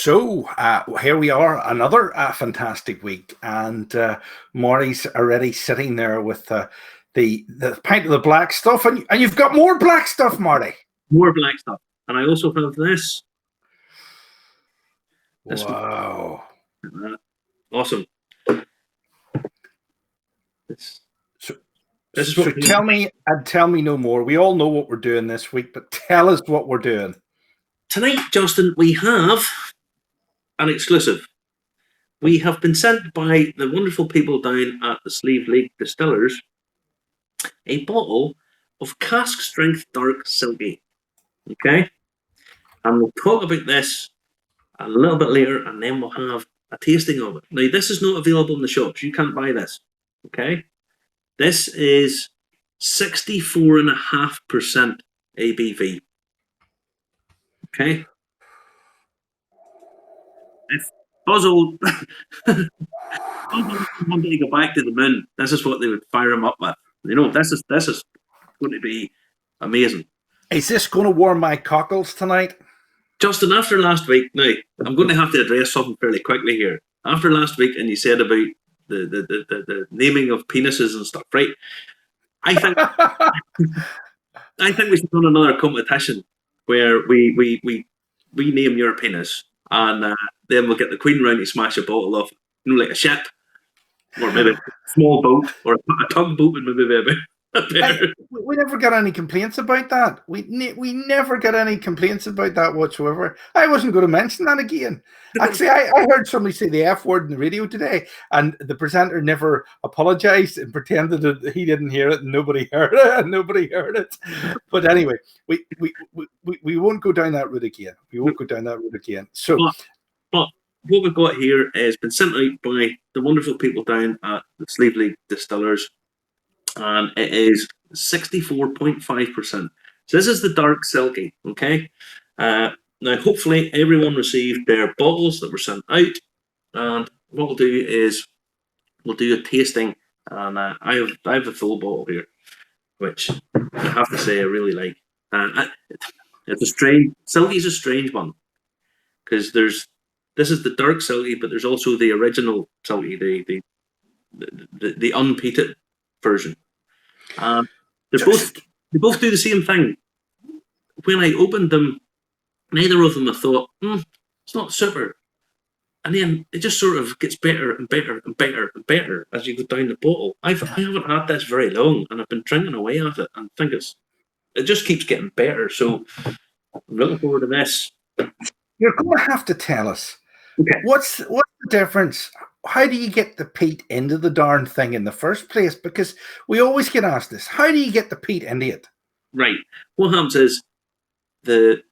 Here we are, another fantastic week, and Marty's already sitting there with the pint of the black stuff, and you've got more black stuff, Marty. More black stuff, and I also have this. Wow! Awesome. So tell me no more. We all know what we're doing this week, but tell us what we're doing tonight, Justin. We have an exclusive. We have been sent by the wonderful people down at the Sliabh Liag Distillers a bottle of Cask Strength Dark Silkie. Okay? And we'll talk about this a little bit later, and then we'll have a tasting of it. Now, this is not available in the shops. You can't buy this. Okay? This is 64.5% ABV. Okay? If Puzzle wanted to go back to the moon, this is what they would fire him up with. You know, this is going to be amazing. Is this going to warm my cockles tonight? Justin, after last week, now I'm going to have to address something fairly quickly here. After last week, and you said about the naming of penises and stuff, right? I think we should run another competition where we name your penis, and then we'll get the Queen round to smash a bottle off, you know, like a ship, or maybe a small boat, or a tugboat, and maybe a bit. We never got any complaints about that. We never got any complaints about that whatsoever. I wasn't going to mention that again. Actually, I heard somebody say the F word in the radio today, and the presenter never apologized and pretended that he didn't hear it and nobody heard it. But anyway, we won't go down that route again. So, but what we've got here has been sent out by the wonderful people down at the Sliabh Liag Distillers. And it is 64.5%. So this is the Dark Silkie, okay? Now, hopefully, everyone received their bottles that were sent out. And what we'll do is we'll do a tasting. And I have a full bottle here, which I have to say I really like. It's a strange... Silkie's a strange one. Because this is the Dark Silkie, but there's also the original Silkie, the unpeated version. They both do the same thing. When I opened them, neither of them I thought, it's not super. And then it just sort of gets better and better and better and better as you go down the bottle. I haven't had this very long, and I've been drinking away at it, and I think it just keeps getting better. So I'm looking forward to this. You're going to have to tell us. Okay. What's the difference? How do you get the peat into the darn thing in the first place? Because we always get asked this. How do you get the peat into it? Right. What happens is when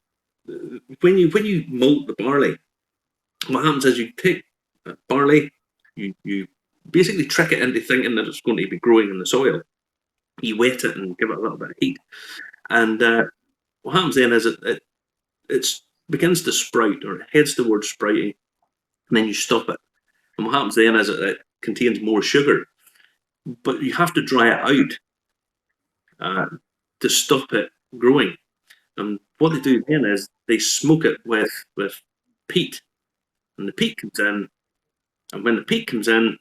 you malt the barley, what happens is you take barley, you basically trick it into thinking that it's going to be growing in the soil. You wet it and give it a little bit of heat. And what happens then is it begins to sprout, or it heads towards sprouting, and then you stop it. And what happens then is it contains more sugar, but you have to dry it out to stop it growing. And what they do then is they smoke it with peat, and the peat comes in. And when the peat comes in,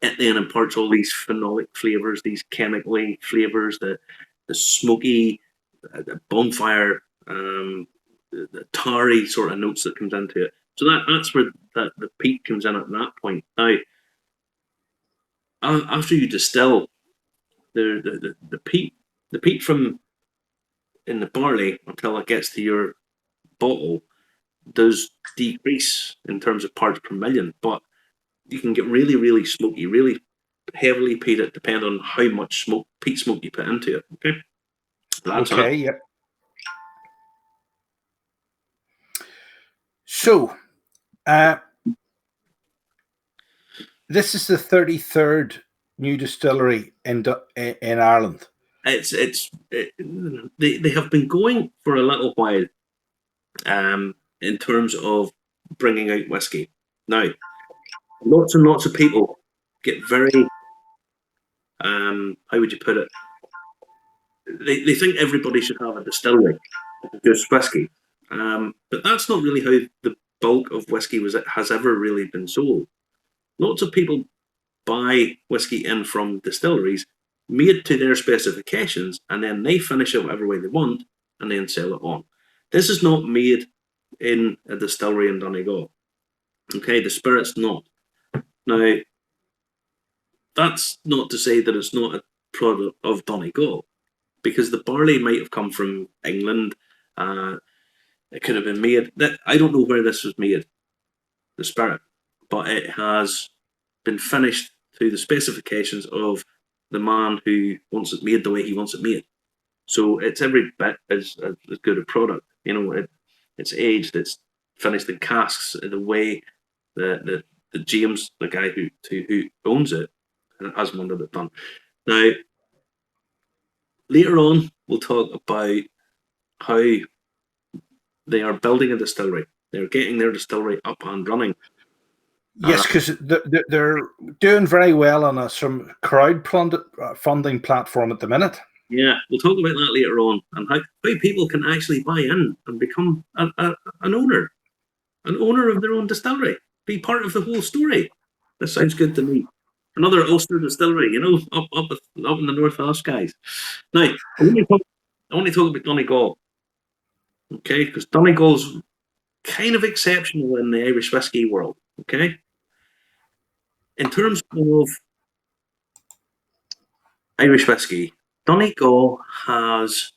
it then imparts all these phenolic flavors, these chemically flavors, the smoky, the bonfire, the tarry sort of notes that comes into it. So that's where the peat comes in at that point. Now, after you distill, the peat from in the barley until it gets to your bottle does decrease in terms of parts per million, but you can get really, really smoky, really heavily peated, depending on how much peat smoke you put into it. Okay. That's okay. It. Yep. So. This is the 33rd new distillery in Ireland. They have been going for a little while, in terms of bringing out whiskey. Now, lots and lots of people get very, how would you put it? They think everybody should have a distillery, just whiskey. But that's not really how bulk of whiskey has ever really been sold. Lots of people buy whiskey in from distilleries made to their specifications, and then they finish it whatever way they want and then sell it on. This is not made in a distillery in Donegal. Okay, the spirit's not. Now, that's not to say that it's not a product of Donegal, because the barley might have come from England. It could have been made. I don't know where this was made, the spirit, but it has been finished to the specifications of the man who wants it made the way he wants it made. So it's every bit as good a product. It's aged, it's finished in casks the way the James, the guy who owns it, has wanted it done. Now, later on, we'll talk about how they are building a distillery. They're getting their distillery up and running. Yes, because they're doing very well on some crowdfunding platform at the minute. Yeah, we'll talk about that later on, and how people can actually buy in and become an owner of their own distillery, be part of the whole story. This sounds good to me. Another Ulster distillery, up in the North West, guys. Now, I want to talk about Donegal, okay? Because Donegal's kind of exceptional in the Irish whiskey world, okay? In terms of Irish whiskey, Donegal has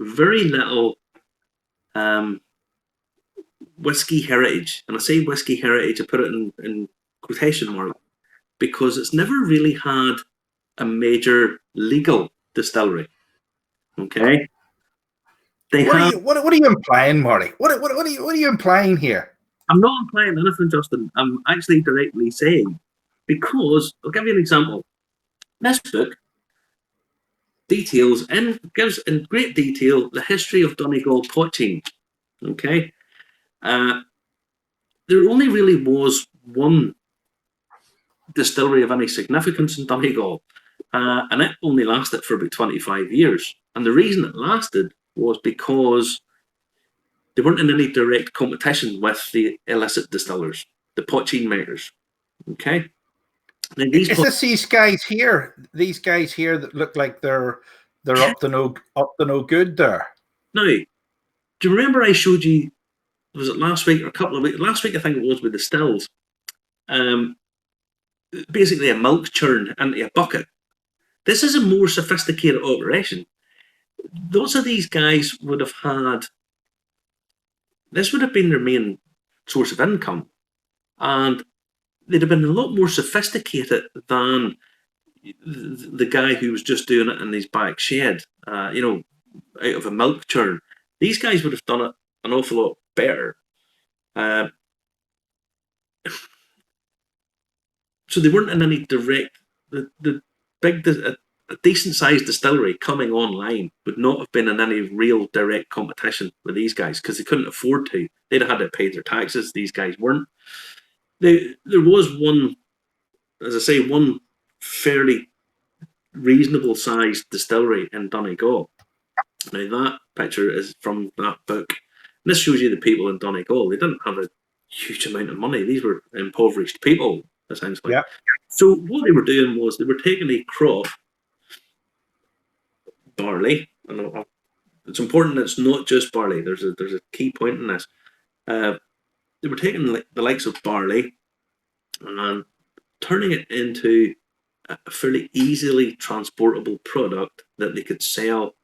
very little whiskey heritage. And I say whiskey heritage, I put it in quotation marks, because it's never really had a major legal distillery. Okay? What are you implying, Marty? What are you implying here? I'm not implying anything, Justin. I'm actually directly saying, because I'll give you an example. This book gives in great detail the history of Donegal poaching. Okay, there only really was one distillery of any significance in Donegal, and it only lasted for about 25 years. And the reason it lasted was because they weren't in any direct competition with the illicit distillers, the poaching makers. Okay. Now, is this these guys here? These guys here that look like they're up to no good there. Now, do you remember I showed you? Was it last week or a couple of weeks? Last week, I think it was, with the stills. Basically, a milk churn into a bucket. This is a more sophisticated operation. Lots of these guys would have had. This would have been their main source of income, and they'd have been a lot more sophisticated than the guy who was just doing it in his back shed, out of a milk churn. These guys would have done it an awful lot better. So they weren't in any direct. A decent sized distillery coming online would not have been in any real direct competition with these guys, because they couldn't afford to. They'd have had to pay their taxes. These guys weren't. There was one, as I say, one fairly reasonable sized distillery in Donegal. Now, that picture is from that book. And this shows you the people in Donegal. They didn't have a huge amount of money. These were impoverished people, essentially. Yeah. So what they were doing was they were taking a crop, barley. And it's important that it's not just barley. There's a key point in this. They were taking the likes of barley and turning it into a fairly easily transportable product that they could sell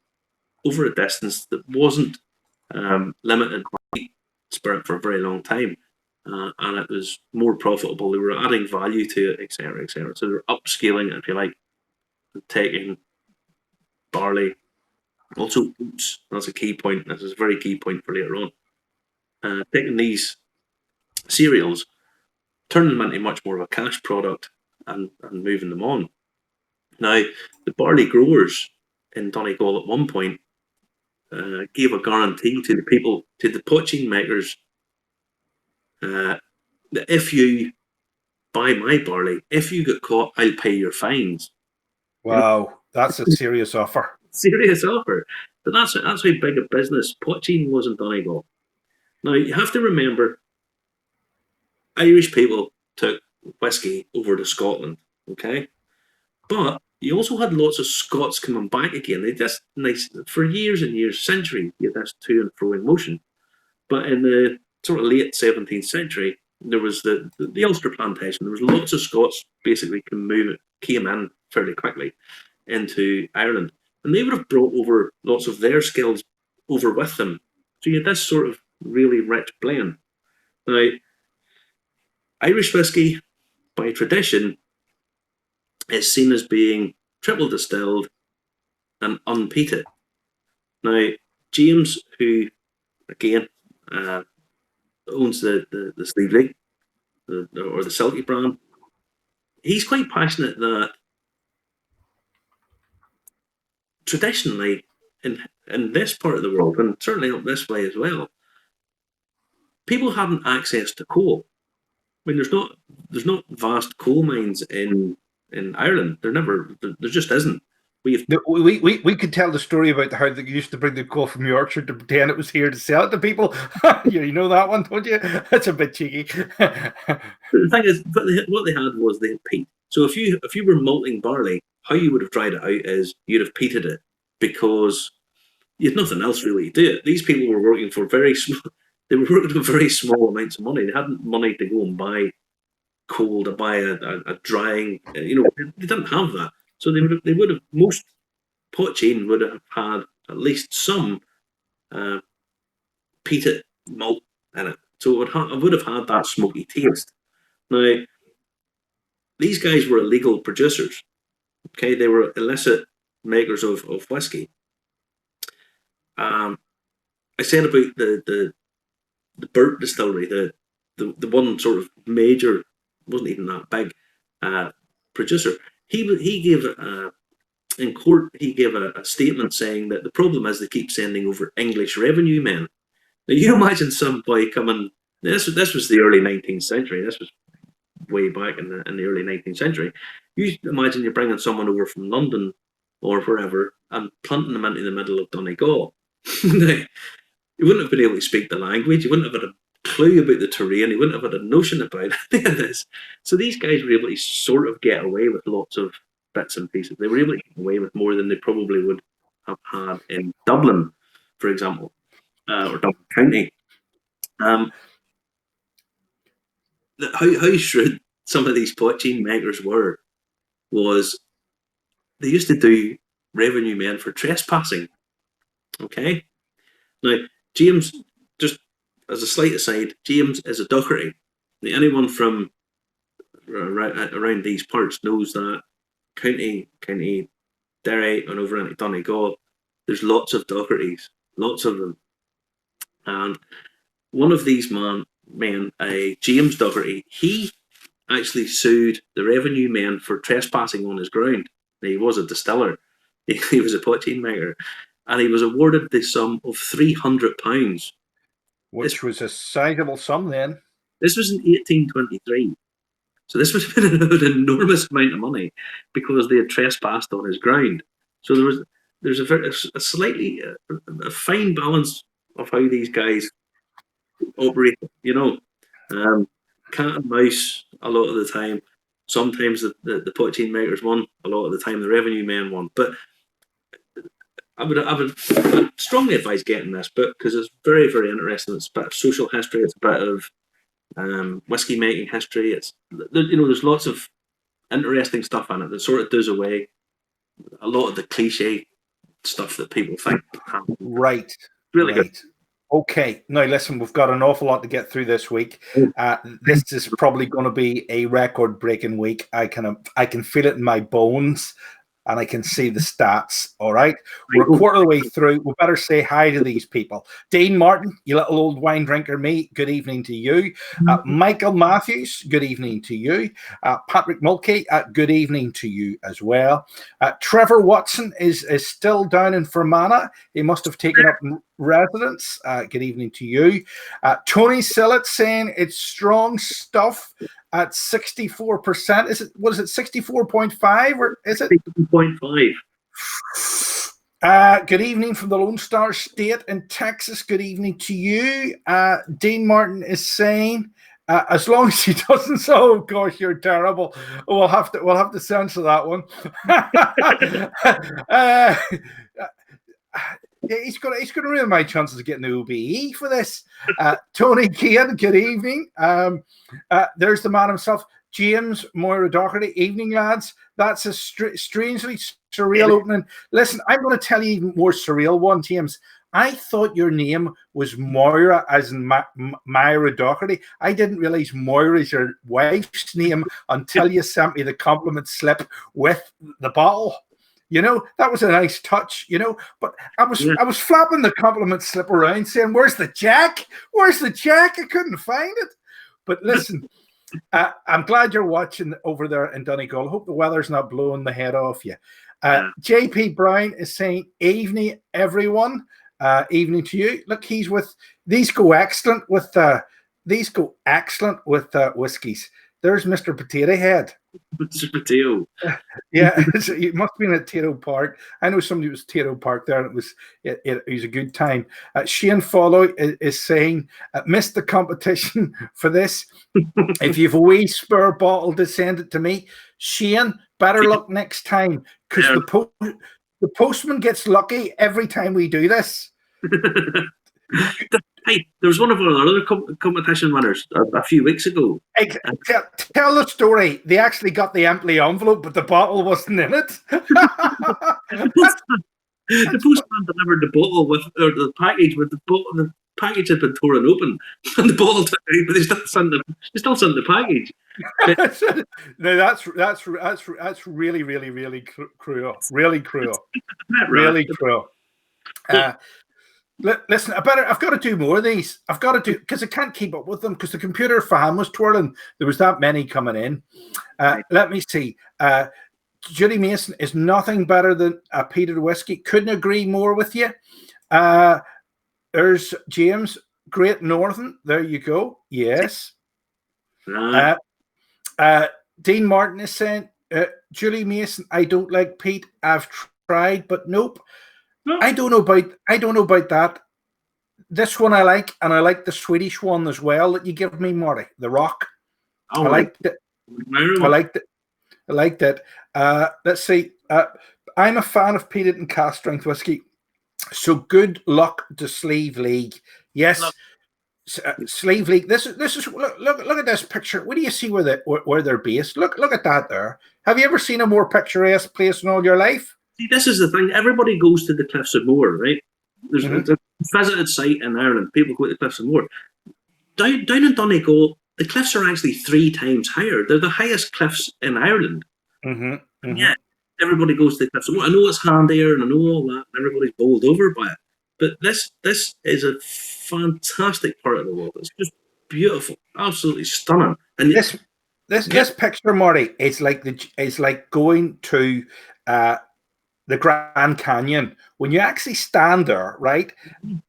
over a distance that wasn't limited by spirit for a very long time, and it was more profitable. They were adding value to it, etc., etc. So they're upscaling it, if you like, taking barley, also oats. That's a key point. This is a very key point for later on. Taking these cereals, turning them into much more of a cash product, and moving them on. Now, the barley growers in Donegal at one point gave a guarantee to the people, to the poaching makers, that if you buy my barley, if you get caught, I'll pay your fines. Wow, that's a serious offer. Serious offer. But that's how big a business poaching was in Donegal. Now, you have to remember, Irish people took whiskey over to Scotland, okay? But you also had lots of Scots coming back again. They just nice for years and years, centuries, you had this to and fro in motion. But in the sort of late 17th century, there was the Ulster plantation. There was lots of Scots basically came in fairly quickly into Ireland, and they would have brought over lots of their skills over with them. So you had this sort of really rich blend. Now, Irish whiskey, by tradition, is seen as being triple distilled and unpeated. Now, James, who again owns the Sliabh Liag, or the Silkie brand, he's quite passionate that traditionally in this part of the world, and certainly up this way as well, people hadn't access to coal. I mean, there's not vast coal mines in Ireland. There just isn't. We could tell the story about how they used to bring the coal from Yorkshire to pretend it was here to sell it to people. You know that one, don't you? That's a bit cheeky. The thing is, what they had was they had peat. So if you were malting barley, how you would have dried it out is you'd have peated it, because you had nothing else really to do it. These people were working for very small. They were working with very small amounts of money. They hadn't money to go and buy coal, to buy a drying. They didn't have that. So they would have, most poaching would have had at least some peated malt in it. So it would have had that smoky taste. Now, these guys were illegal producers. Okay, they were illicit makers of whiskey. I said about the Burt Distillery, the one sort of major, wasn't even that big producer. He gave in court. He gave a statement saying that the problem is they keep sending over English revenue men. Now you imagine some boy coming. This was the early 19th century. This was way back in the early 19th century. You imagine you're bringing someone over from London or wherever and planting them into the middle of Donegal. You wouldn't have been able to speak the language. You wouldn't have had a clue about the terrain. You wouldn't have had a notion about any of this. So these guys were able to sort of get away with lots of bits and pieces. They were able to get away with more than they probably would have had in Dublin, for example, or Dublin County. How shrewd some of these poaching makers were was they used to do revenue men for trespassing. Okay? Now, James, just as a slight aside, James is a Docherty. Now, anyone from around these parts knows that County Derry and over into Donegal, there's lots of Dochertys, lots of them. And one of these men, James Docherty, he actually sued the revenue men for trespassing on his ground. Now, he was a distiller. He was a poaching maker. And he was awarded the sum of £300. Which was a sizable sum then. This was in 1823. So this was an enormous amount of money because they had trespassed on his ground. So there's a slightly a fine balance of how these guys operate. Cat and mouse a lot of the time. Sometimes the poaching makers won. A lot of the time the revenue men won. But I would strongly advise getting this book because it's very, very interesting. It's a bit of social history. It's a bit of whiskey making history. There's lots of interesting stuff in it that sort of does away a lot of the cliche stuff that people think. Right. Really good. Okay. Now, listen, we've got an awful lot to get through this week. This is probably going to be a record-breaking week. I can feel it in my bones. And I can see the stats, all right? We're a quarter of the way through. We better say hi to these people. Dean Martin, you little old wine drinker me, good evening to you. Michael Matthews, good evening to you. Patrick Mulkey, good evening to you as well. Trevor Watson is still down in Fermanagh. He must have taken up residence. Good evening to you. Tony Sillett saying it's strong stuff at 64%. Was it 64.5 or is it 60.5? Good evening from the Lone Star State in Texas. Good evening to you. Dean Martin is saying, as long as he doesn't say, "Oh gosh, you're terrible," we'll have to censor that one. He's gonna ruin my chances of getting the OBE for this. Tony Keane, good evening. There's the man himself, James Moira Doherty. Evening, lads. That's a strangely surreal opening. Listen, I'm going to tell you even more surreal one, James. I thought your name was Moira, as in Moira Doherty. I didn't realize Moira is your wife's name until you sent me the compliment slip with the bottle. You know, that was a nice touch, you know, but I was flapping the compliment slip around saying, "Where's the jack? Where's the jack?" I couldn't find it. But listen, I'm glad you're watching over there in Donegal. Hope the weather's not blowing the head off you. JP Brown is saying, "Evening, everyone." Evening to you. Look, he's with these go excellent with whiskies. There's Mr. Potato Head. Mr. Potato. Yeah, it must have been at Tato Park. I know somebody was Tato Park there, and it was a good time. Shane Follow is saying, "Missed the competition for this. If you've a wee spare bottle to send it to me, Shane. Better luck next time, because the postman gets lucky every time we do this." Hey, there was one of our other competition winners a few weeks ago. Hey, tell the story. They actually got the empty envelope, but the bottle wasn't in it. The postman delivered the bottle or the package with the bottle. The package had been torn open, and the bottle took out, but they still sent the package. No, that's really, really, really cruel. Really cruel. Really cruel. Listen, I've got to do more of these. I've got to do, because I can't keep up with them because the computer fan was twirling. There was that many coming in. Let me see. Judy Mason is nothing better than a peated whiskey. Couldn't agree more with you. There's James, Great Northern. There you go. Yes. Dean Martin is saying, Julie Mason, I don't like peat. I've tried, but nope. No. I don't know about that. This one I like, and I like the Swedish one as well that you give me, Marty. The Rock. I liked it. I liked it. Let's see. I'm a fan of peated and cask strength whiskey. So good luck to Sliabh Liag. Yes, Sliabh Liag. This is look at this picture. What do you see where they're based? Look at that there. Have you ever seen a more picturesque place in all your life? See, this is the thing. Everybody goes to the Cliffs of Moher, right? There's a visited site in Ireland. People go to the Cliffs of Moher. Down in Donegal, the cliffs are actually 3 times higher. They're the highest cliffs in Ireland. Yeah, everybody goes to the Cliffs of Moher. I know it's handier, and I know all that, and everybody's bowled over by it. But this is a fantastic part of the world. It's just beautiful, absolutely stunning. And this picture, Marty, is like going to the Grand Canyon. When you actually stand there, right,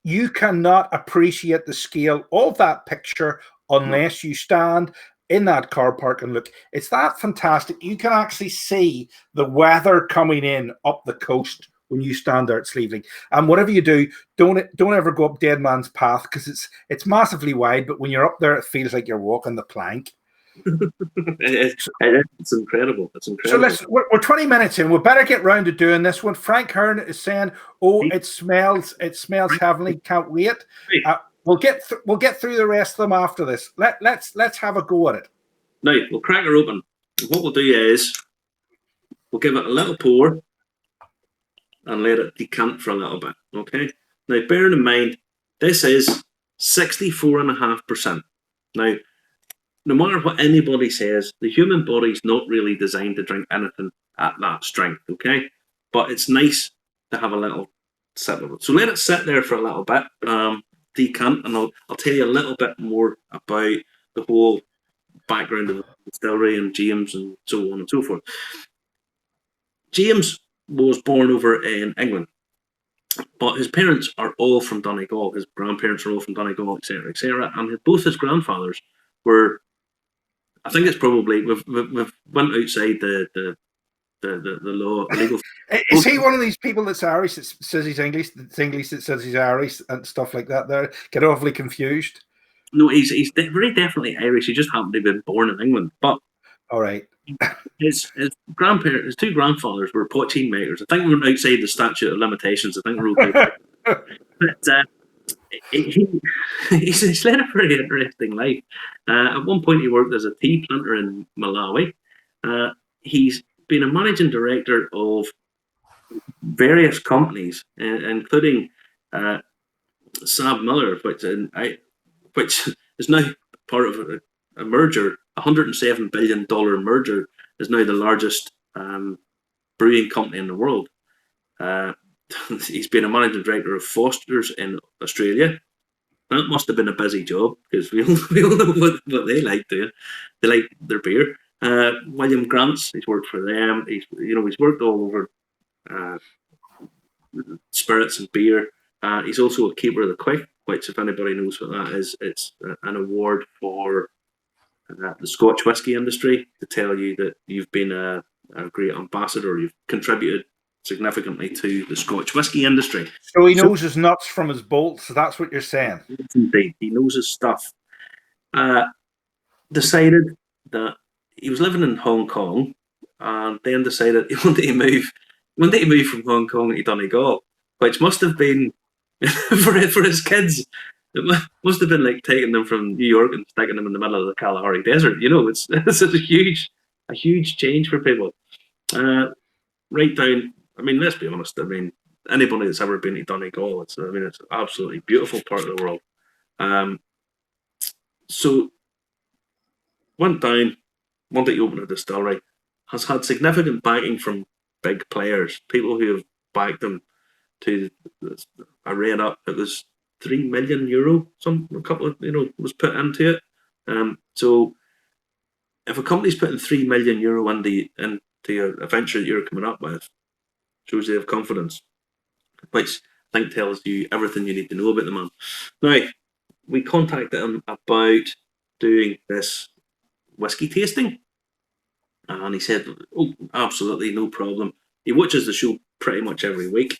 you cannot appreciate the scale of that picture unless you stand in that car park and look. It's that fantastic. You can actually see the weather coming in up the coast when you stand there at Sliabh Liag. And whatever you do, don't ever go up Dead Man's Path, because it's massively wide, but when you're up there, it feels like you're walking the plank. It's incredible. It's incredible. So listen, we're 20 minutes in. We better get round to doing this one. Frank Hearn is saying, "Oh, it smells heavenly. Can't wait." We'll get through the rest of them after this. Let's have a go at it. Now we'll crack her open. What we'll do is we'll give it a little pour and let it decant for a little bit. Okay. Now, bearing in mind, this is 64.5%. Now, no matter what anybody says, the human body's not really designed to drink anything at that strength, okay? But it's nice to have a little sip of it. So let it sit there for a little bit, decant, and I'll tell you a little bit more about the whole background of the distillery and James and so on and so forth. James was born over in England, but his parents are all from Donegal. His grandparents are all from Donegal, etc., etc. And both his grandfathers were, I think it's probably, we've went outside the the law legal. Is he one of these people that's Irish that says he's English, that's English that says he's Irish and stuff like that? There get awfully confused. No, he's very definitely Irish. He just happened to have been born in England. But all right, his grandparents, his two grandfathers were poteen makers. I think we're outside the statute of limitations. I think we're okay. But he's led a very interesting life. At one point, he worked as a tea planter in Malawi. He's been a managing director of various companies, including Sliabh Miller, which is now part of a merger. $107 billion merger is now the largest brewing company in the world. He's been a managing director of Foster's in Australia. That must have been a busy job because we all know what they like doing. They like their beer. William Grant's, he's worked for them. He's worked all over spirits and beer. He's also a keeper of the quick, which, if anybody knows what that is, it's an award for the Scotch whisky industry to tell you that you've been a great ambassador, you've contributed significantly to the Scotch whisky industry. So he knows his nuts from his bolts. That's what you're saying. Indeed, he knows his stuff. Decided that he was living in Hong Kong, and then decided he wanted to move from Hong Kong to Donegal, which must have been for his kids. It must have been like taking them from New York and sticking them in the middle of the Kalahari Desert. It's a huge change for people. Right down. I mean, let's be honest. I mean, anybody that's ever been to Donegal, it's an absolutely beautiful part of the world. So went down, wanted to open a distillery, has had significant backing from big players, people who have backed them to. I read up it was €3 million. Was put into it. So if a company's putting €3 million into a venture that you're coming up with, shows they have confidence, which I think tells you everything you need to know about the man. Now, we contacted him about doing this whiskey tasting, and he said, "Oh, absolutely, no problem." He watches the show pretty much every week,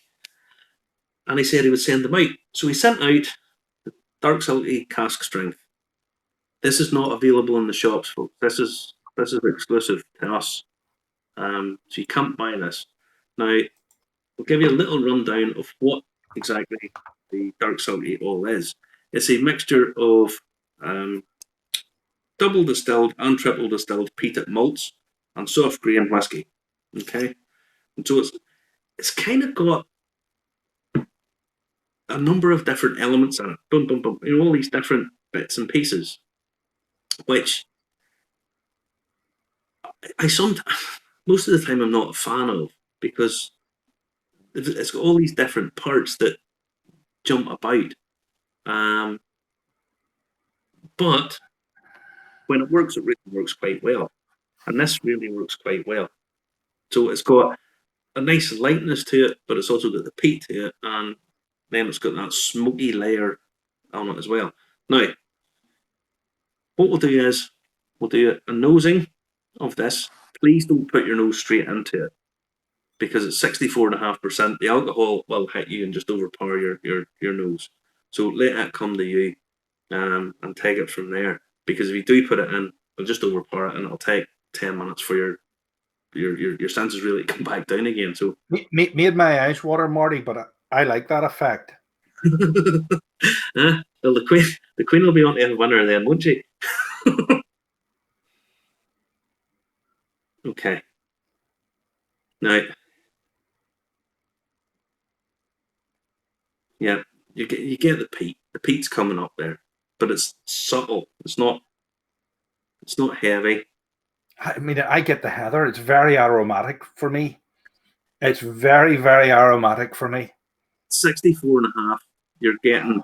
and he said he would send them out. So he sent out the Dark Silkie cask strength. This is not available in the shops, folks. This is exclusive to us. So you can't buy this. Now, we'll give you a little rundown of what exactly the Dark Silkie all is. It's a mixture of double distilled and triple distilled peated malts and soft grain whiskey. Okay, and so it's kind of got a number of different elements in it. Boom, boom, boom. All these different bits and pieces, which most of the time I'm not a fan of, because it's got all these different parts that jump about. But when it works, it really works quite well. And this really works quite well. So it's got a nice lightness to it, but it's also got the peat to it, and then it's got that smoky layer on it as well. Now, what we'll do is we'll do a nosing of this. Please don't put your nose straight into it, because it's 64.5%. The alcohol will hit you and just overpower your nose. So let it come to you, and take it from there. Because if you do put it in, it'll just overpower it, and it'll take 10 minutes for your senses really come back down again. So made my eyes water, Marty, but I like that effect. Well, the Queen will be on to a winner then, won't she? Okay. Now, yeah, you get the peat. The peat's coming up there, but it's subtle. It's not heavy. I mean, I get the heather. It's very aromatic for me. It's very, very aromatic for me. 64.5. You're getting.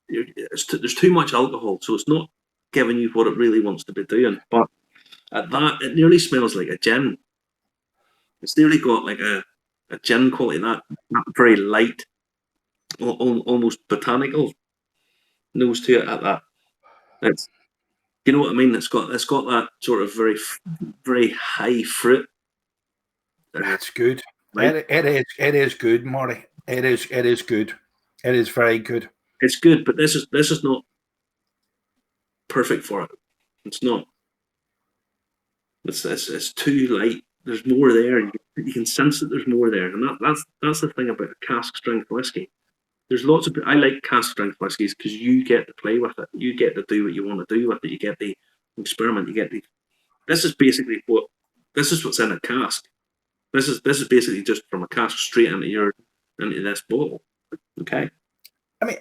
There's too much alcohol, so it's not giving you what it really wants to be doing. But at that, it nearly smells like a gin. It's nearly got like a gin quality, that very light, almost botanical nose to it. At that, it's, you know what I mean. It's got that sort of very, very high fruit That's good. Right? It is good, Marty. It is good. It is very good. It's good, but this is not perfect for it. It's not. It's too light. There's more there. You can sense that there's more there, and that's the thing about a cask strength whiskey. There's lots of. I like cask strength whiskies because you get to play with it. You get to do what you want to do with it. You get the experiment. You get the. This is basically what. This is what's in a cask. This is basically just from a cask straight into this bottle. Okay. I mean,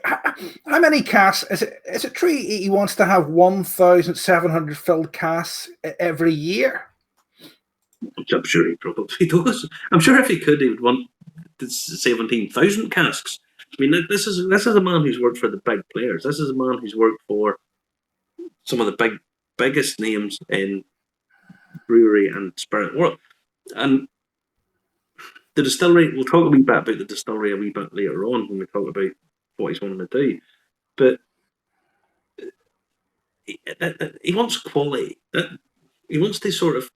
how many casks is it true he wants to have 1,700 filled casks every year? I'm sure he probably does. I'm sure if he could, he would want 17,000 casks. I mean, this is a man who's worked for the big players. This is a man who's worked for some of the biggest names in brewery and spirit world. And the distillery, we'll talk a wee bit about the distillery a wee bit later on when we talk about what he's wanting to do. But he wants quality. He wants to sort of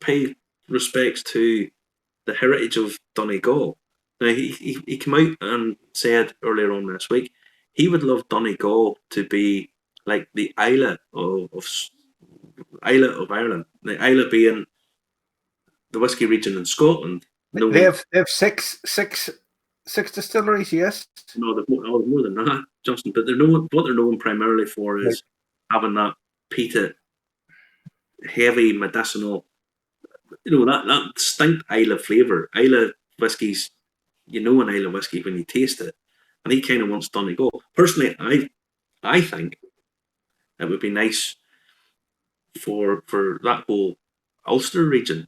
pay respects to the heritage of Donegal. Now, he came out and said earlier on this week he would love Donegal to be like the Islay of Ireland. The Islay being the whiskey region in Scotland. They have six distilleries, yes. No, there's more than that, Justin. But what they're known primarily for is having that peated, heavy medicinal, that distinct Islay flavour. Islay whiskies, an Islay whiskey when you taste it, and he kind of wants Donegal. Personally, I think it would be nice for that whole Ulster region,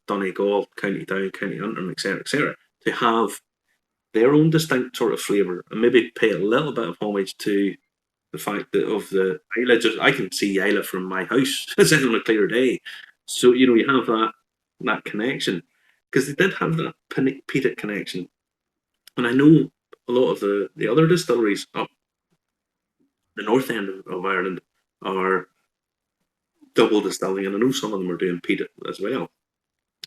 Donegal, County Down, County Antrim, etc., to have their own distinct sort of flavour and maybe pay a little bit of homage to the fact that of the Islay. I can see Islay from my house. It's on a clear day. So, you have that connection. Because they did have that peated connection. And I know a lot of the other distilleries up the north end of Ireland are double distilling, and I know some of them are doing peated as well.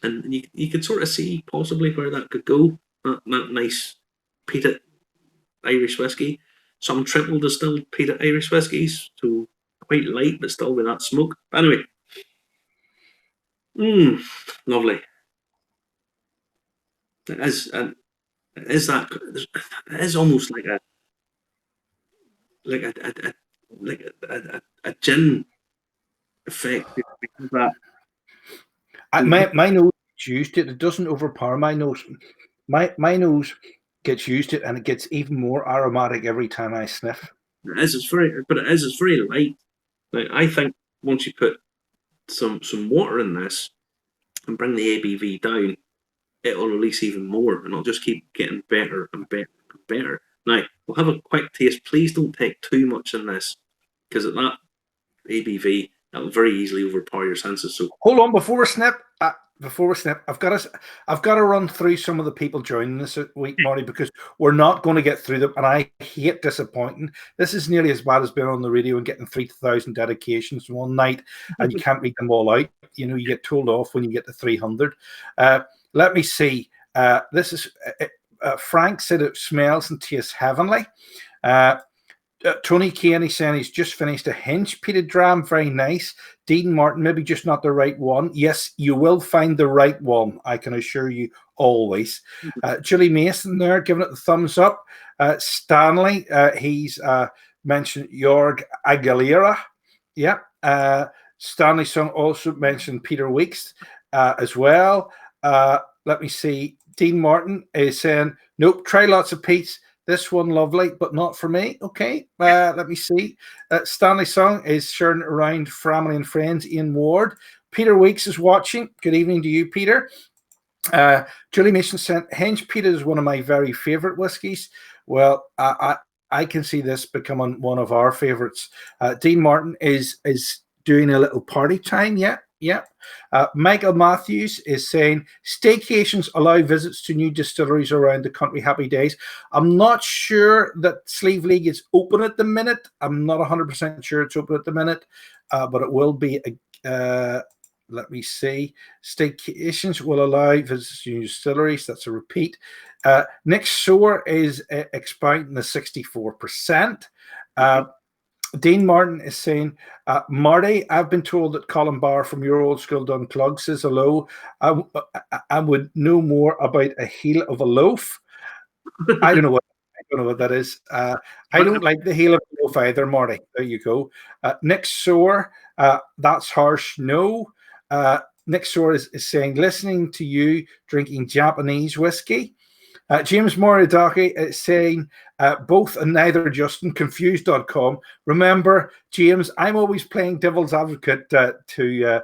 And you could sort of see possibly where that could go. That nice peated Irish whiskey. Some triple distilled peated Irish whiskies, so quite light but still with that smoke. But anyway, lovely. It is almost like a gin effect. That my nose gets used to it. It doesn't overpower my nose. My nose gets used to it, and it gets even more aromatic every time I sniff. It's very light. Now, I think once you put some water in this and bring the ABV down, it'll release even more, and it'll just keep getting better and better and better. Now, we'll have a quick taste. Please don't take too much in this, because at that ABV, that'll very easily overpower your senses. So hold on, before we snip, I've got to run through some of the people joining this week, Marty, because we're not going to get through them, and I hate disappointing. This is nearly as bad as being on the radio and getting 3,000 dedications one night, and you can't read them all out. You get told off when you get to 300. Let me see. This is Frank said it smells and tastes heavenly. Tony Kenny saying he's just finished a Hinch peated dram, very nice. Dean Martin, maybe just not the right one. Yes, you will find the right one, I can assure you, always. Julie Mason there, giving it the thumbs up. Stanley, he's mentioned Jorg Aguilera. Yeah. Stanley Sung also mentioned Peter Weeks as well. Let me see. Dean Martin is saying, nope, try lots of peats. This one lovely, but not for me. Okay, let me see. Stanley Sung is sharing around family and friends. Ian Ward. Peter Weeks is watching. Good evening to you, Peter. Julie Mason sent, Hinch peated is one of my very favourite whiskies. Well, I can see this becoming one of our favourites. Dean Martin is doing a little party time. Yeah. Michael Matthews is saying staycations allow visits to new distilleries around the country. Happy days. I'm not sure that Sliabh Liag is open at the minute. I'm not 100% sure it's open at the minute, but it will be. let me see. Staycations will allow visitors to use distilleries. That's a repeat. Next Shore is expounding the 64%. Dean Martin is saying, Marty, I've been told that Colin Barr from your old school Dunclug says hello. I would know more about a heel of a loaf. I don't know what that is. I don't like the heel of a loaf either, Marty. There you go. Nick Shore, that's harsh. No. Nick Shore is saying, listening to you drinking Japanese whiskey. James Moridaki is saying, both and neither Justin, confused.com. Remember, James, I'm always playing devil's advocate to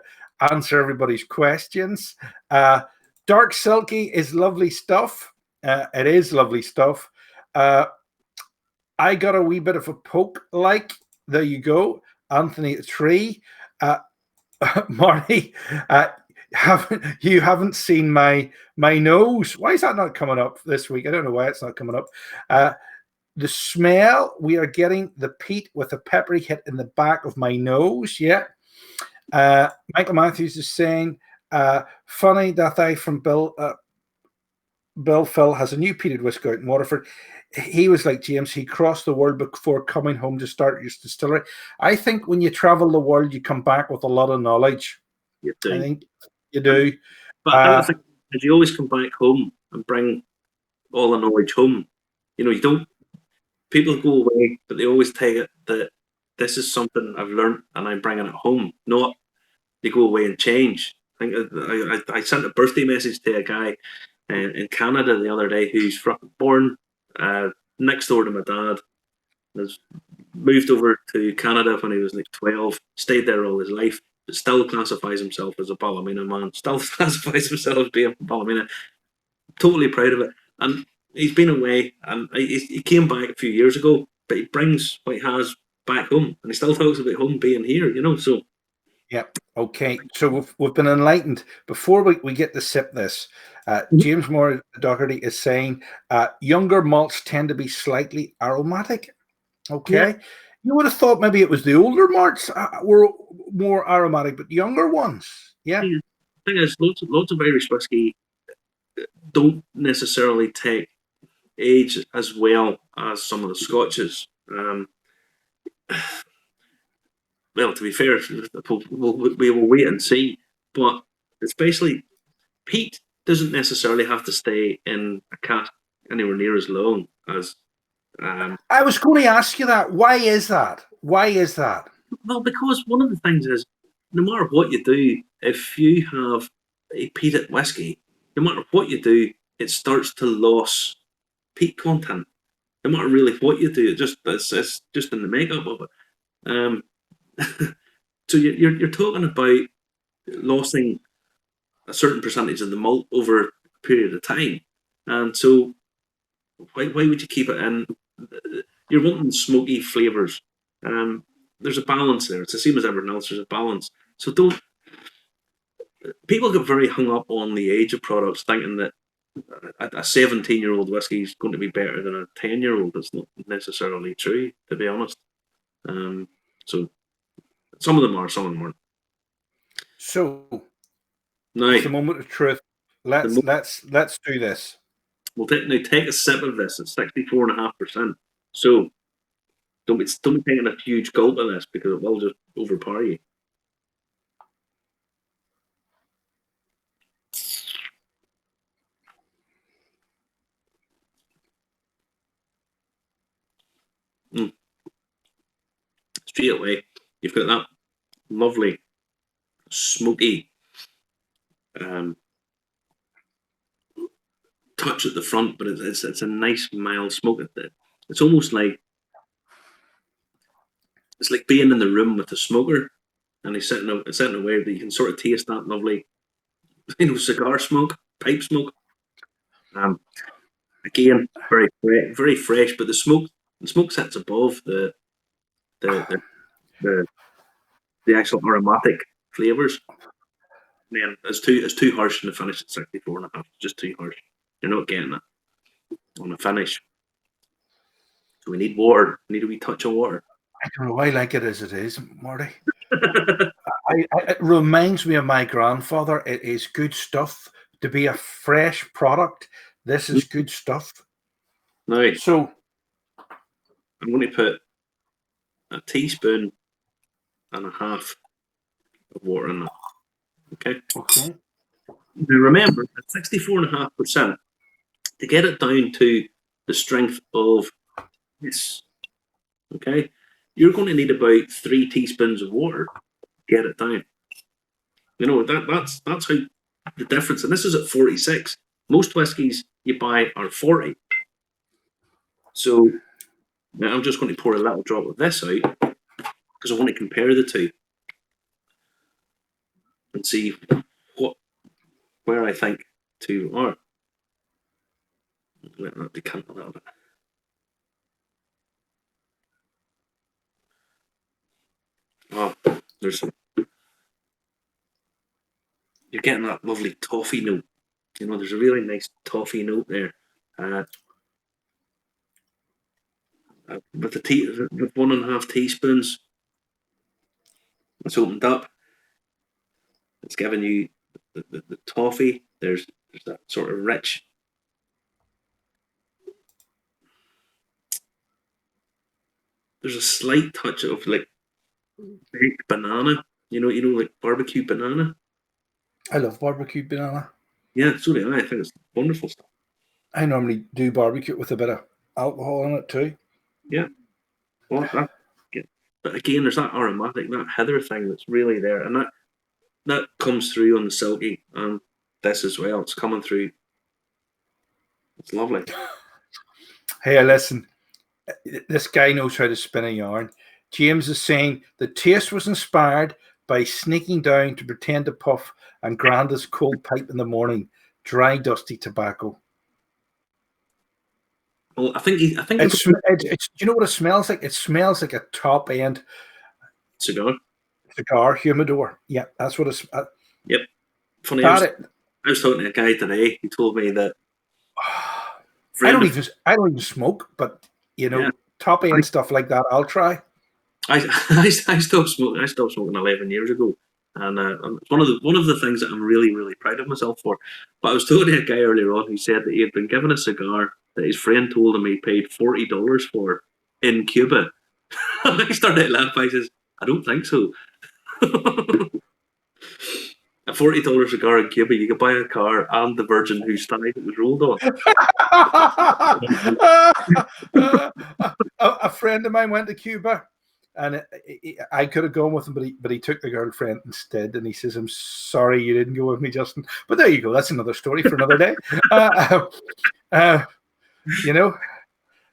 answer everybody's questions. Dark Silkie is lovely stuff. It is lovely stuff. I got a wee bit of a poke like. There you go. Anthony at 3. Marty, you haven't seen my nose. Why is that not coming up this week? I don't know why it's not coming up. The smell, we are getting the peat with a peppery hit in the back of my nose. Yeah. Michael Matthews is saying, funny that I from Bill Phil has a new peated whiskey out in Waterford. He was like James, he crossed the world before coming home to start his distillery. I think when you travel the world, you come back with a lot of knowledge. You do. I think you do. But I think if you always come back home and bring all the knowledge home, you don't, people go away, but they always take it that this is something I've learned and I'm bringing it home, not they go away and change. I think I sent a birthday message to a guy in Canada the other day who's born next door to my dad, has moved over to Canada when he was like 12, stayed there all his life, but still classifies himself as a Ballymena man, still classifies himself as being from Ballymena. Totally proud of it. And he's been away, and he came back a few years ago, but he brings what he has back home, and he still talks about home being here, so. Yeah. Okay. So we've been enlightened. Before we get to sip this, James Moore Doherty is saying younger malts tend to be slightly aromatic. Okay. Yeah. You would have thought maybe it was the older malts were more aromatic, but younger ones. Yeah. The thing is, lots of Irish whiskey don't necessarily take age as well as some of the Scotches. Well, to be fair, we will wait and see. But especially, peat doesn't necessarily have to stay in a cask anywhere near as long as. I was going to ask you that. Why is that? Why is that? Well, because one of the things is, no matter what you do, if you have a peated whiskey, no matter what you do, it starts to lose peat content. No matter really what you do, it's just in the makeup of it. So you're talking about losing a certain percentage of the malt over a period of time, and so why would you keep it in? You're wanting smoky flavors. There's a balance there. It's the same as everything else. There's a balance. So don't. People get very hung up on the age of products, thinking that a 17-year-old whiskey is going to be better than a 10-year-old. That's not necessarily true, to be honest. So some of them are, some of them aren't. So now, it's the moment of truth. Let's do this. We'll take a sip of this at 64.5%. So don't be taking a huge gulp of this because it will just overpower you. Straight away, you've got that lovely smoky touch at the front, but it's a nice mild smoke. It's almost like it's like being in the room with the smoker, and he's sitting away, but you can sort of taste that lovely, cigar smoke, pipe smoke. Again, very fresh, but the smoke sits above the actual aromatic flavors. Man, it's too harsh in the finish at 64.5. Just too harsh. You're not getting it on the finish. So we need water. We need a wee touch of water. I don't know. I like it as it is, Marty. It reminds me of my grandfather. It is good stuff to be a fresh product. This is good stuff. Now, So I'm going to put a teaspoon and a half of water in it. Okay. okay. Now remember, at 64.5%, to get it down to the strength of this, okay, you're going to need about 3 teaspoons of water to get it down. You know, that's how the difference, and this is at 46. Most whiskies you buy are 40. So now I'm just going to pour a little drop of this out because I want to compare the two and see where I think two are. Let that decant a little bit. Oh, you're getting that lovely toffee note. You know, there's a really nice toffee note there. With with 1.5 teaspoons, it's opened up. It's giving you the toffee. There's that sort of rich. There's a slight touch of like baked banana. You know, like barbecue banana. I love barbecue banana. Yeah, so do I. I think it's wonderful stuff. I normally do barbecue with a bit of alcohol in it too. Yeah. Well, but again, there's that aromatic, that heather thing that's really there, and that comes through on the silky and this as well. It's coming through. It's lovely. Hey, listen, this guy knows how to spin a yarn. James is saying the taste was inspired by sneaking down to pretend to puff and Grandad's cold pipe in the morning. Dry, dusty tobacco. Well, I think it's do you know what it smells like? It smells like a top end cigar humidor. Yeah, that's what it's. Yep. Funny. I was talking to a guy today. He told me that. I don't even smoke, but you know, top end stuff like that, I'll try. I stopped smoking. I stopped smoking 11 years ago, and it's one of the things that I'm really, really proud of myself for. But I was talking to a guy earlier on who said that he had been given a cigar that his friend told him he paid $40 for in Cuba. I started laughing. I says, "I don't think so." A $40 cigar in Cuba, you could buy a car and the Virgin whose thigh it was rolled on. A friend of mine went to Cuba, and I could have gone with him, but he took the girlfriend instead. And he says, "I'm sorry you didn't go with me, Justin." But there you go. That's another story for another day. You know,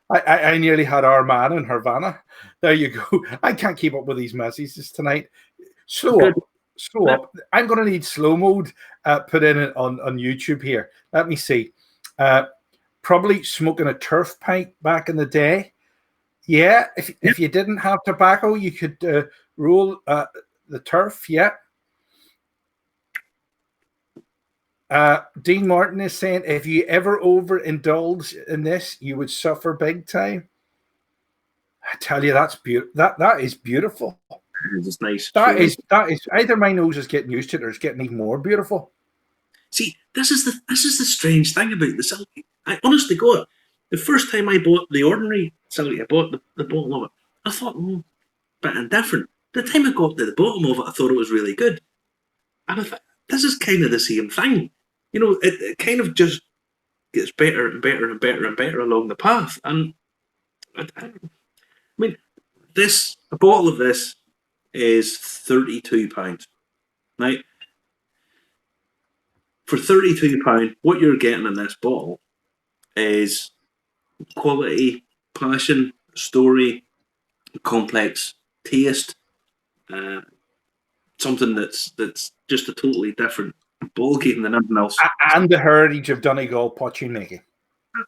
I nearly had our man in Havana. There you go. I can't keep up with these messages tonight. Slow up. I'm going to need slow mode put in it on YouTube here. Let me see. Probably smoking a turf pipe back in the day. Yeah, if you didn't have tobacco, you could roll the turf. Yeah. Dean Martin is saying, if you ever overindulge in this, you would suffer big time. I tell you, that's beautiful. That is beautiful. It's nice. That is either my nose is getting used to it or it's getting even more beautiful. See, this is the strange thing about the Silkie. I honestly got the first time I bought the ordinary Silkie, I bought the bottom of it. I thought, bit indifferent. The time I got to the bottom of it, I thought it was really good. And I thought, this is kind of the same thing. You know, it kind of just gets better and better and better and better along the path. And I mean, a bottle of this is £32. Now, for £32, what you're getting in this bottle is quality, passion, story, complex taste, something that's just a totally different ballgame than anything else. And the heritage of Donegal pottery making.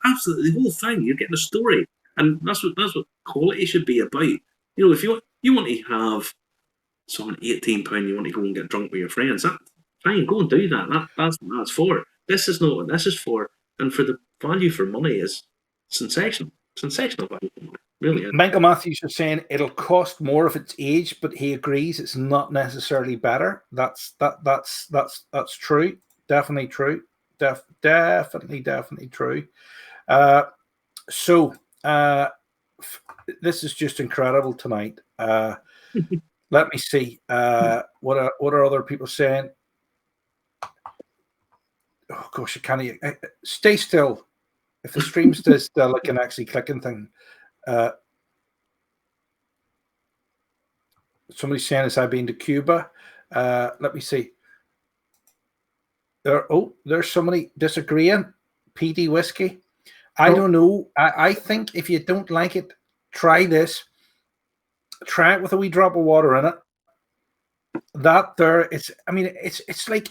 Absolutely, the whole thing. You're getting a story, and that's what quality should be about. You know, if you want to have some £18, you want to go and get drunk with your friends, that fine, go and do that. That's what that's for. This is not what this is for. And for the value for money is sensational. Sensational value for money. Really is. Michael Matthews is saying it'll cost more if it's aged, but he agrees it's not necessarily better. That's true. Definitely true. Definitely true. So this is just incredible tonight. Let me see. What are other people saying? Oh gosh, I can't. Stay still. If the stream stays still, I can actually click and thing. Somebody's saying, "Has I been to Cuba?" Let me see. There's somebody disagreeing. Peaty whiskey. I don't know. I think if you don't like it, try this. Try it with a wee drop of water in it. That there, it's like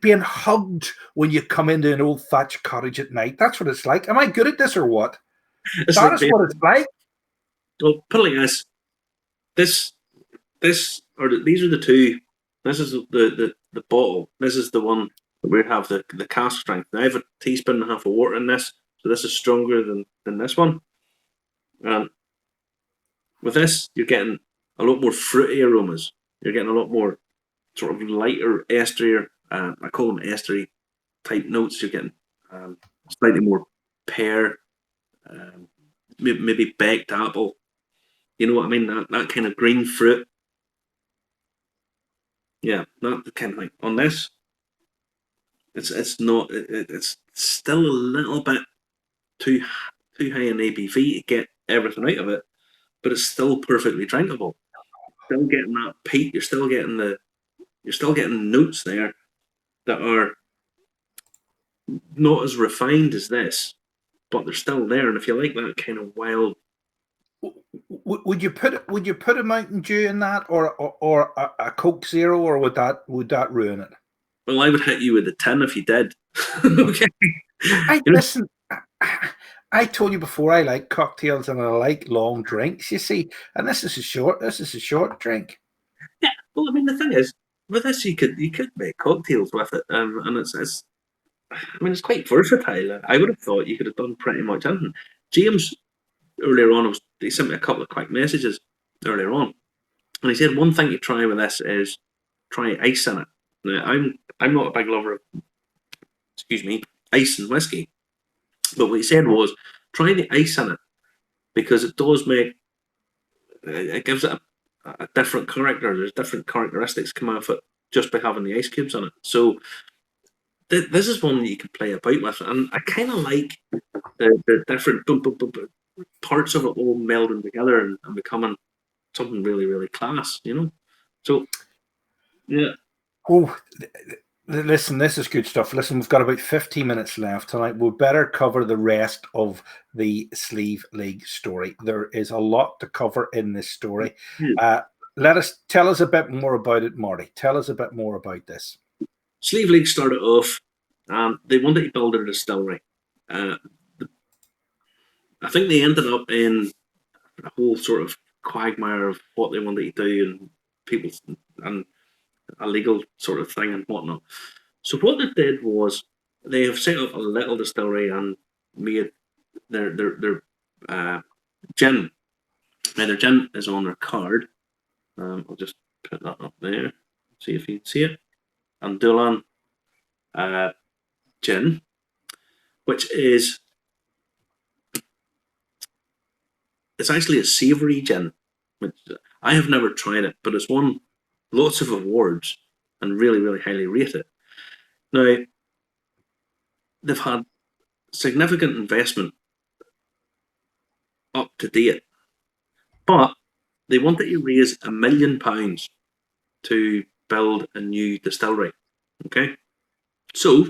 being hugged when you come into an old thatched cottage at night. That's what it's like. Am I good at this or what? That is what it's like. Well, put it like this. These are the two. This is the bottle. This is the one that we have the cask strength. Now I have a teaspoon and a half of water in this, so this is stronger than this one. With this, you're getting a lot more fruity aromas. You're getting a lot more sort of lighter ester. I call them estery type notes. You're getting slightly more pear, maybe baked apple. You know what I mean? That kind of green fruit. Yeah, that kind of thing. On this, it's not. It's still a little bit too high in ABV to get everything out of it, but it's still perfectly drinkable. Still getting that peat. You're still getting notes there that are not as refined as this, but they're still there. And if you like that kind of wild, would you put a Mountain Dew in that, or a Coke Zero, or would that ruin it? Well, I would hit you with a 10 if you did. Okay. Listen. I told you before I like cocktails and I like long drinks. You see, and this is a short drink. Yeah. Well, I mean, the thing is, with this you could make cocktails with it, and it's quite versatile. I would have thought you could have done pretty much anything. James earlier on he sent me a couple of quick messages earlier on, and he said one thing to try with this is try ice in it. Now, I'm not a big lover of ice and whiskey, but what he said was try the ice in it because it does it gives it a different character. There's different characteristics come out of it just by having the ice cubes on it. So this is one that you can play about with, and I kind of like the different parts of it all melding together and becoming something really, really class, you know? So, yeah. Oh, listen, this is good stuff. Listen, we've got about 15 minutes left tonight. We'd better cover the rest of the Sliabh Liag story. There is a lot to cover in this story. Tell us a bit more about it, Marty. Tell us a bit more about this. Sliabh Liag started off, they wanted to build a distillery. I think they ended up in a whole sort of quagmire of what they wanted to do and people and a legal sort of thing and whatnot. So what they did was they have set up a little distillery and made their gin. Now their gin is on their card. I'll just put that up there. See if you can see it. And Dúlamán gin, which is it's actually a savoury gin. Which I have never tried it, but it's won lots of awards and really, really highly rated. Now, they've had significant investment up to date, but they wanted to raise £1 million to build a new distillery. Okay, so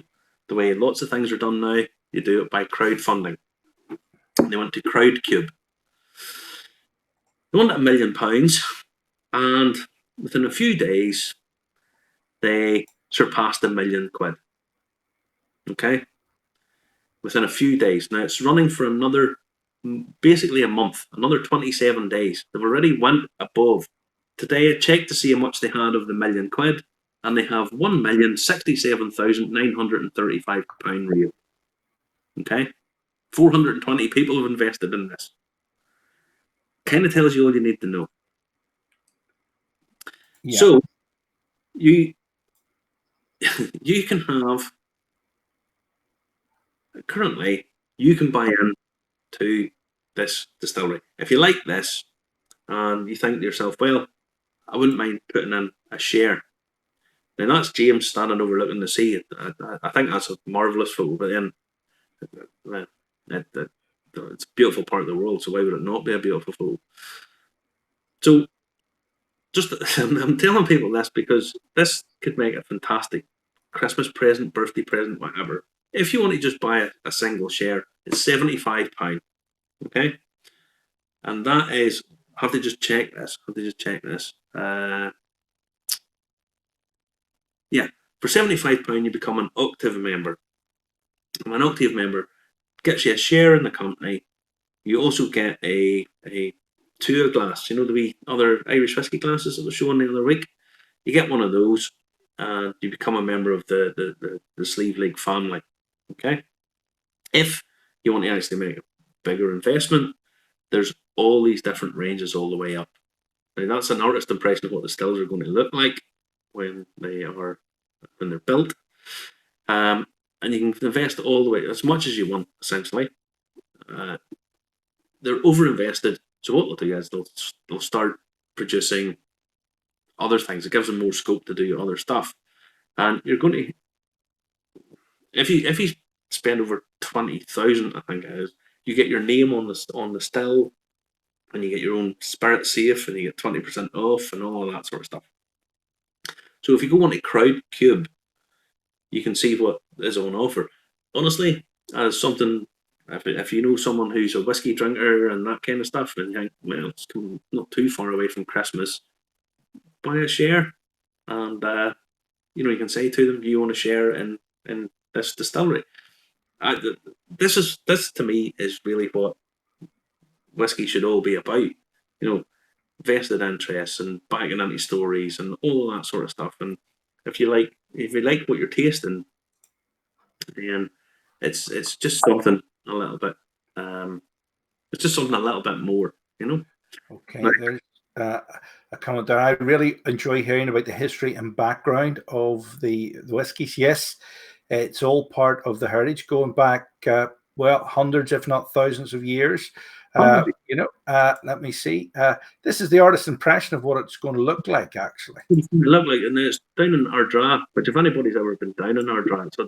the way lots of things are done now, you do it by crowdfunding. They went to Crowdcube. They wanted £1 million, and within a few days, they surpassed £1 million. Okay, within a few days. Now it's running for basically a month, another 27 days. They've already went above. Today I checked to see how much they had of the £1 million, and they have £1,067,935 real. Okay, 420 people have invested in this. kind of tells you all you need to know. Yeah. So you can have, currently you can buy in to this distillery. If you like this and you think to yourself, well, I wouldn't mind putting in a share. Now that's James standing overlooking the sea. I think that's a marvellous photo, but then it's a beautiful part of the world, so why would it not be a beautiful photo? So just I'm telling people this because this could make a fantastic Christmas present, birthday present, whatever. If you want to just buy a single share, it's £75. Okay, and that is, have to just check this. Yeah, for £75 you become an Octave member. And an Octave member gets you a share in the company. You also get a tour glass. You know the wee other Irish whiskey glasses that was shown the other week. You get one of those, and you become a member of the Sliabh Liag family. Okay. If you want to actually make a bigger investment, there's all these different ranges all the way up. Now that's an artist impression of what the stills are going to look like when they're built. And you can invest all the way as much as you want, essentially. They're over invested, so what they'll do is they'll start producing other things. It gives them more scope to do other stuff. And you're going to, if you spend over 20,000, I think it is, you get your name on the still, and you get your own spirit safe, and you get 20% off, and all that sort of stuff. So if you go onto Crowdcube, you can see what is on offer. Honestly, as something, if you know someone who's a whiskey drinker and that kind of stuff, and you think, well, it's not too far away from Christmas, buy a share, and you can say to them, you want to share in this distillery. This to me is really what whiskey should all be about. Vested interests and backing into stories and all that sort of stuff. And if you like what you're tasting, then it's just something a little bit. It's just something a little bit more. Okay. There's a comment there. I really enjoy hearing about the history and background of the whiskies. Yes, it's all part of the heritage going back, hundreds, if not thousands of years. Let me see. This is the artist's impression of what it's going to look like, actually. It look like, and it's down in Ardra. But if anybody's ever been down in Ardra, it's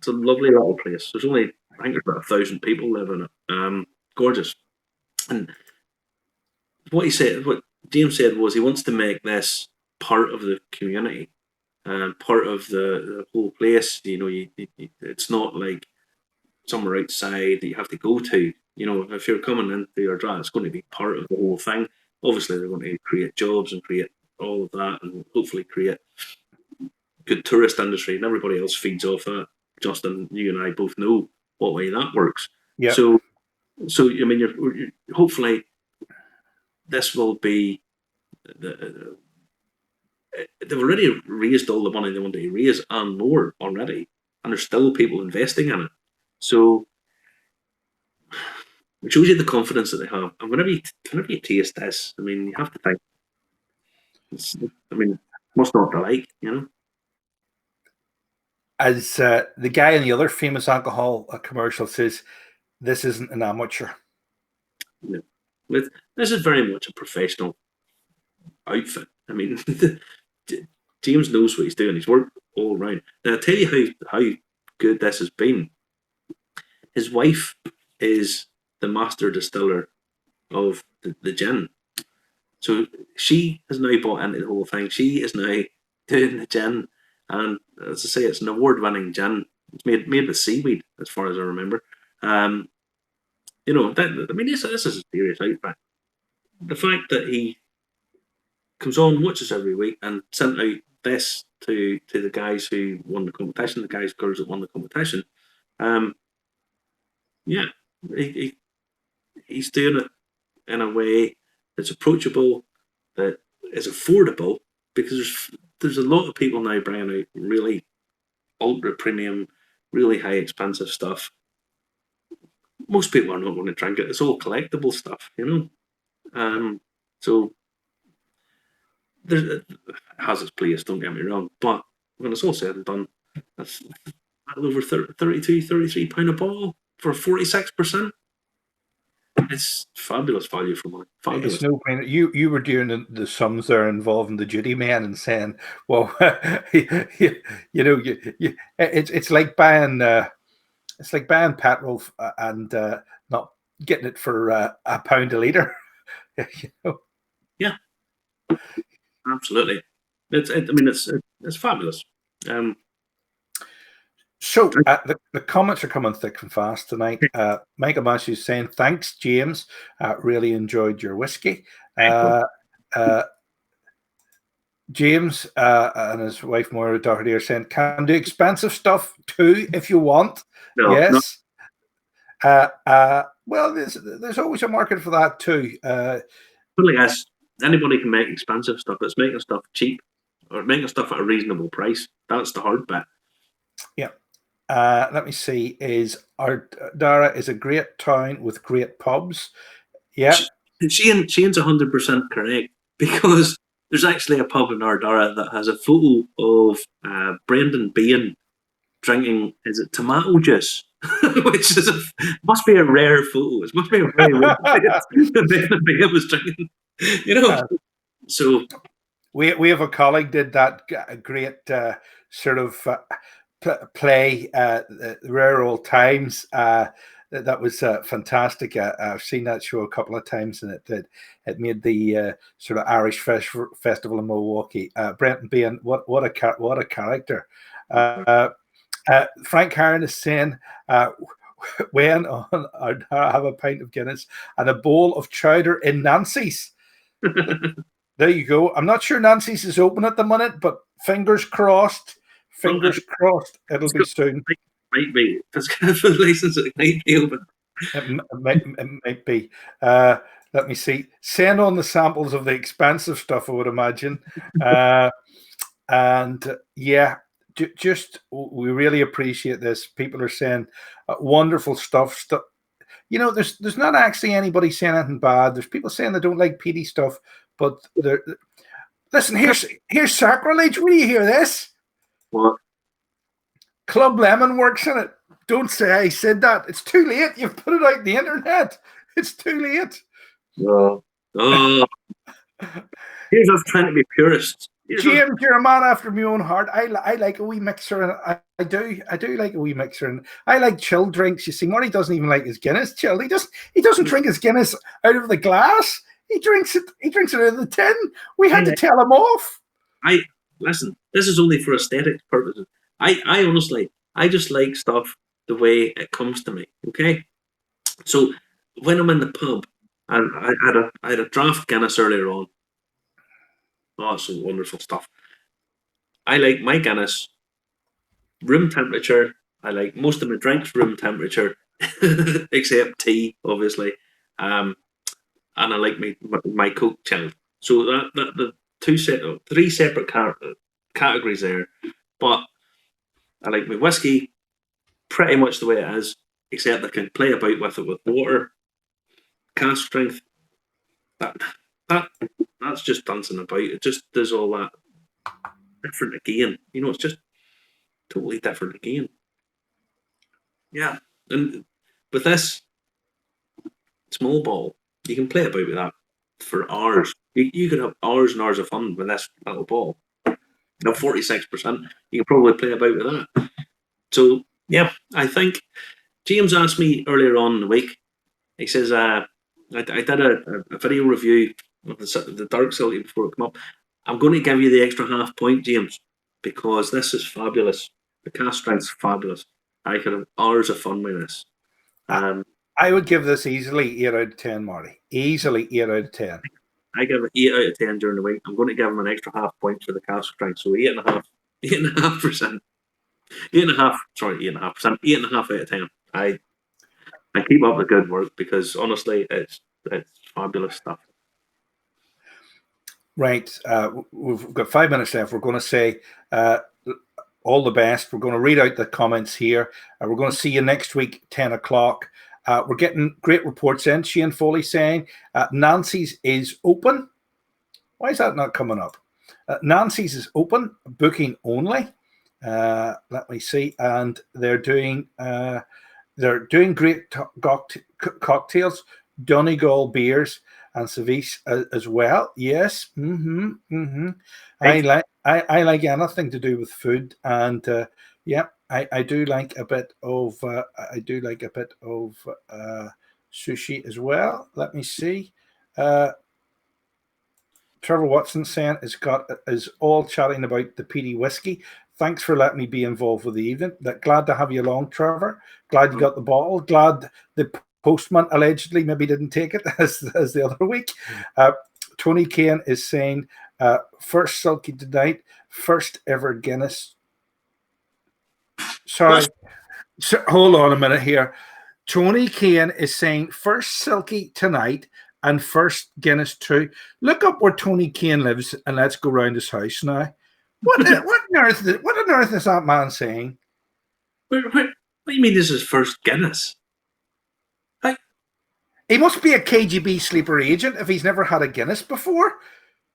a lovely little place. There's only, I think, there's about 1,000 people live in it. Gorgeous. And what James said was he wants to make this part of the community, part of the whole place. It's not like somewhere outside that you have to go to. If you're coming into your draft, it's going to be part of the whole thing. Obviously, they're going to create jobs and create all of that, and hopefully create good tourist industry, and everybody else feeds off that. Justin, you and I both know what way that works. Yeah. So I mean, you're hopefully this will be they've already raised all the money they want to raise and more already, and there's still people investing in it. So it shows you the confidence that they have. And whenever you taste this, I mean, you have to think. What's not to like, As the guy in the other famous alcohol commercial says, this isn't an amateur. No. This is very much a professional outfit. I mean, James knows what he's doing. He's worked all round. Now, I'll tell you how good this has been. His wife is the master distiller of the gin. So she has now bought into the whole thing. She is now doing the gin. And as I say, it's an award-winning gin. It's made with seaweed, as far as I remember. This is a serious outfit. The fact that he comes on, watches every week, and sent out this to the guys who won the competition, the guys, girls that won the competition. He's doing it in a way that's approachable, that is affordable, because there's a lot of people now bringing out really ultra premium, really high expensive stuff. Most people are not going to drink it. It's all collectible stuff, So it has its place, don't get me wrong, but when it's all said and done, that's over 32, 33 pound a bottle for 46%. It's fabulous value for money. Fabulous. It's no point. You were doing the sums there involving the duty men and saying, well, it's like buying petrol and not getting it for a pound a litre. Yeah, absolutely. It's fabulous. So the comments are coming thick and fast tonight. Michael Matthews saying, thanks, James. Really enjoyed your whiskey. James and his wife Moira Doherty are saying, can do expensive stuff too if you want. No, yes. Well, there's always a market for that too. Yes, anybody can make expensive stuff. It's making stuff cheap or making stuff at a reasonable price. That's the hard bit. Yeah. Let me see. Ardara is a great town with great pubs. Yeah. Shane's 100% correct, because there's actually a pub in Ardara that has a photo of Brendan Behan drinking, is it tomato juice? Which must be a rare photo. It must be a very rare Brendan Behan was drinking. So we have a colleague did that great sort of play, Rare Old Times. That was fantastic. I've seen that show a couple of times, and it made the sort of Irish festival in Milwaukee. Brendan Behan, what a character. Frank Heron is saying, when I have a pint of Guinness and a bowl of chowder in Nancy's. There you go. I'm not sure Nancy's is open at the minute, but fingers crossed. Fingers crossed, it'll be soon. Might be. If it's for the license, it might be open. It might be. Let me see. Send on the samples of the expensive stuff, I would imagine. And yeah, just we really appreciate this. People are saying wonderful stuff. You know, there's not actually anybody saying anything bad. There's people saying they don't like peaty stuff, but listen, here's sacrilege. Will you hear this? What? Club Lemon works in it. Don't say I said that. It's too late. You've put it out on the internet. It's too late. Oh. Here's us trying to be purists. James, you're a man after my own heart. I like a wee mixer, and I do like a wee mixer, and I like chilled drinks. You see, Marty doesn't even like his Guinness chilled. He doesn't drink his Guinness out of the glass. He drinks it out of the tin. We had to tell him off. Listen, this is only for aesthetics purposes. I honestly, I just like stuff the way it comes to me. Okay, so when I'm in the pub, and I had a draft Guinness earlier on. Oh, some wonderful stuff. I like my Guinness room temperature. I like most of my drinks room temperature, except tea, obviously. And I like my Coke chilled. So the three separate categories there. But I like my whiskey pretty much the way it is, except I can play about with it with water, cask strength. That's just dancing about. It just does all that different again. You know, it's just totally different again. Yeah, and with this small ball, you can play about with that for hours. You could have hours and hours of fun with this little ball. Now, 46%, you can probably play about with that. So, yeah, I think James asked me earlier on in the week. He says, I did a video review of the Dark Silkie before it came up. I'm going to give you the extra half point, James, because this is fabulous. The cask strength is fabulous. I could have hours of fun with this. I would give this easily 8 out of 10, Marty. Easily 8 out of 10. I give it 8 out of 10 during the week. I'm going to give him an extra half point for the cask strength. So 8.5%. 8.5%. 8.5% out of 10. I keep up the good work because honestly, it's fabulous stuff. Right. We've got 5 minutes left. We're going to say all the best. We're going to read out the comments here. We're going to see you next week, 10 o'clock. We're getting great reports in. Shane Foley saying Nancy's is open. Why is that not coming up? Nancy's is open, booking only. Let me see. And they're doing great cocktails, Donegal beers, and Ceviche as well. Yes. I like anything to do with food, and I do like a bit of sushi as well. Let me see. Trevor Watson saying is all chatting about the peaty whiskey. Thanks for letting me be involved with the evening. Glad to have you along, Trevor. Glad you got the bottle. Glad the postman allegedly maybe didn't take it as the other week. Tony Kane is saying first Silkie tonight, first ever Guinness. Sorry, hold on a minute here. Tony Kane is saying first Silkie tonight and first Guinness too. Look up where Tony Kane lives and let's go round his house now. What on earth is that man saying? What do you mean this is first Guinness? He must be a KGB sleeper agent if he's never had a Guinness before.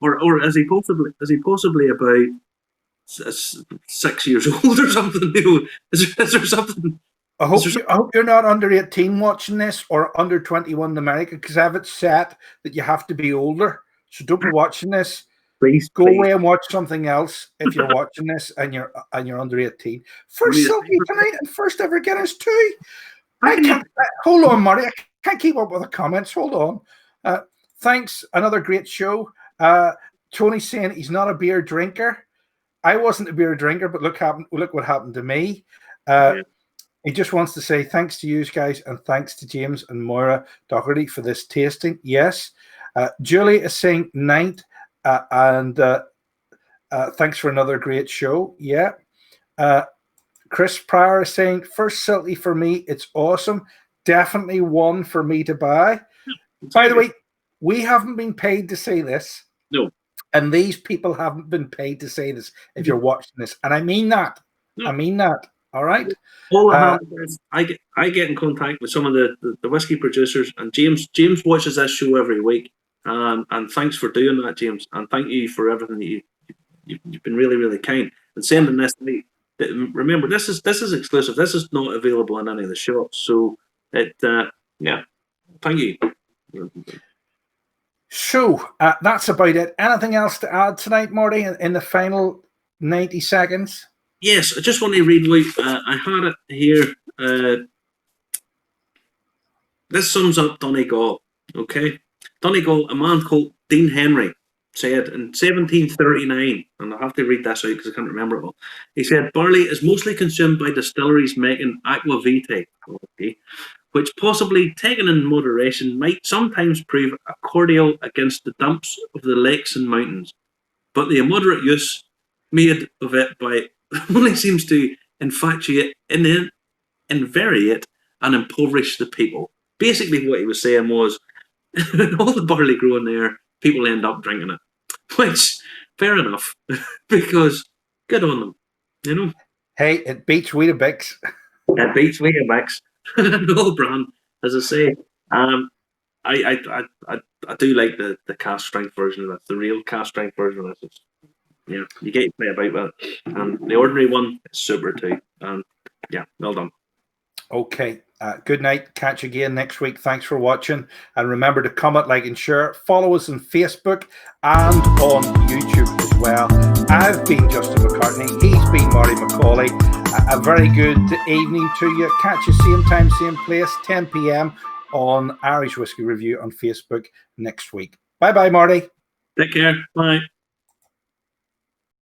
Or is he possibly about 6 years old or something? Is there something? I hope you're not under 18 watching this or under 21 in America, because I have it set that you have to be older. So don't be watching this. Please go away and watch something else if you're watching this and you're under 18. First Silkie tonight and first ever Guinness too. Hold on, Marty. I can't keep up with the comments. Hold on. Thanks. Another great show. Tony's saying he's not a beer drinker. I wasn't a beer drinker, but look what happened to me. He just wants to say thanks to you guys and thanks to James and Moira Doherty for this tasting. Yes. Julie is saying night and thanks for another great show. Yeah. Chris Pryor is saying first Silkie for me. It's awesome. Definitely one for me to buy. By the way, we haven't been paid to say this. No. And these people haven't been paid to say this if you're watching this. And I mean that. No. I mean that. All right. All I get in contact with some of the whiskey producers, and James watches this show every week. And thanks for doing that, James. And thank you for everything that you've been really, really kind. And sending this to me. Remember, this is exclusive. This is not available in any of the shops. So thank you. So that's about it. Anything else to add tonight, Marty, in the final 90 seconds? Yes, I just want to read what I had it here. This sums up Donegal. Okay, Donegal. A man called Dean Henry said in 1739, and I have to read this out because I can't remember it all. He said barley is mostly consumed by distilleries making aquavitae, which possibly taken in moderation might sometimes prove a cordial against the damps of the lakes and mountains. But the immoderate use made of it by only seems to infatuate, invariate, and impoverish the people. Basically, what he was saying was, all the barley growing there, people end up drinking it. Which, fair enough, because good on them, you know. Hey, it beats Weetabix. It beats Weetabix. No brand, as I say. I do like the cask strength version of this, the real cask strength version of this. Yeah, you get to play about with it. And the ordinary one is super too. And yeah, well done. Okay. Good night. Catch you again next week. Thanks for watching. And remember to comment, like, and share. Follow us on Facebook and on YouTube as well. I've been Justin McCartney. He's been Marty McCauley. A very good evening to you. Catch you same time, same place, 10 p.m. on Irish Whiskey Review on Facebook next week. Bye-bye, Marty. Take care. Bye.